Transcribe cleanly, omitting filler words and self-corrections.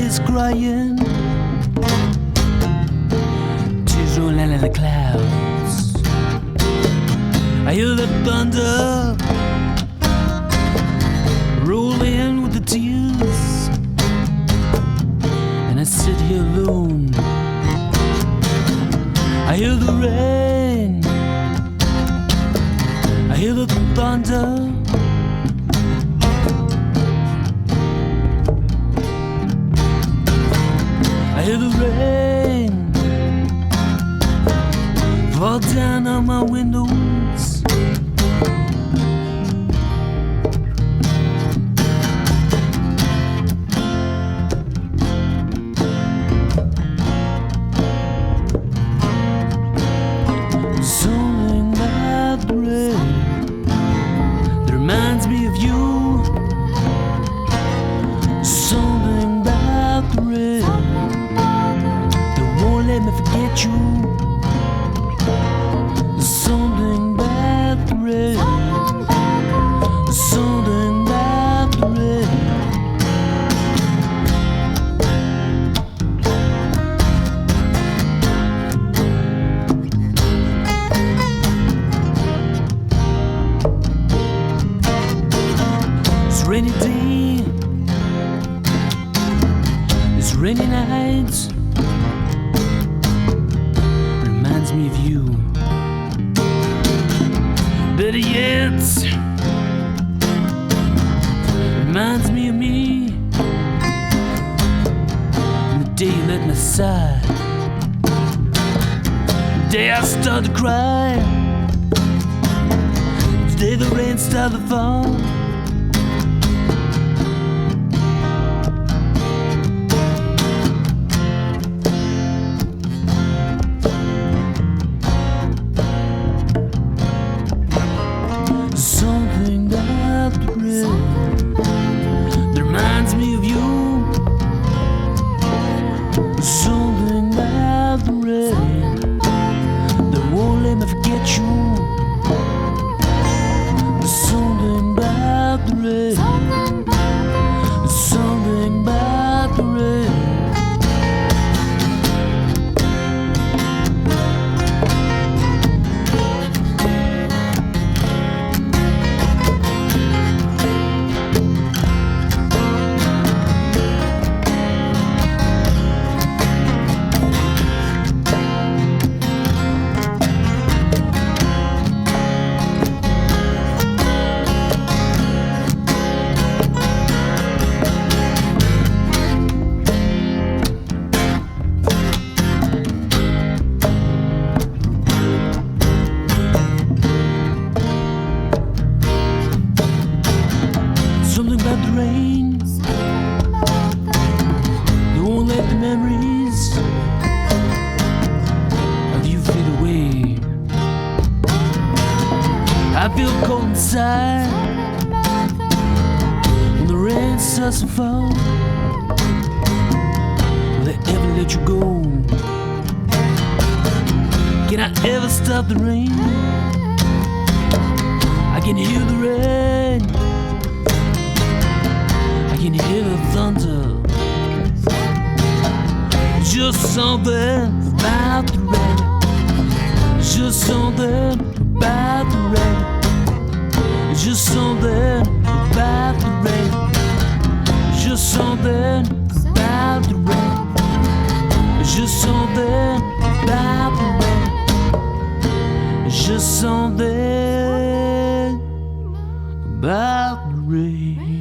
is crying, tears rolling in the clouds. I hear the thunder rolling with the tears, and I sit here alone. I hear the rain, I hear the thunder. I hear the rain fall down on my windows. Something about the rain that reminds me of you. Something about the rain let me forget you. Something about the rain. Something about the rain. It's a rainy day. It's rainy nights. Reminds me of you. Better yet, reminds me of me. The day you let me sigh, the day I start to cry, the day the rain started to fall. Something about the rain that reminds me of you. Something about the rain that won't let me forget you. Something about the rain. Something about the rain. Something about the rain that won't let the memories of you fade away. I feel cold inside when the rain starts to fall. Will I ever let you go? Can I ever stop the rain? I can hear the rain, I can hear the thunder. Just something about the rain. Just something about the rain. Just something about the rain. Just something about the rain. Just something about the rain. Just something about the rain.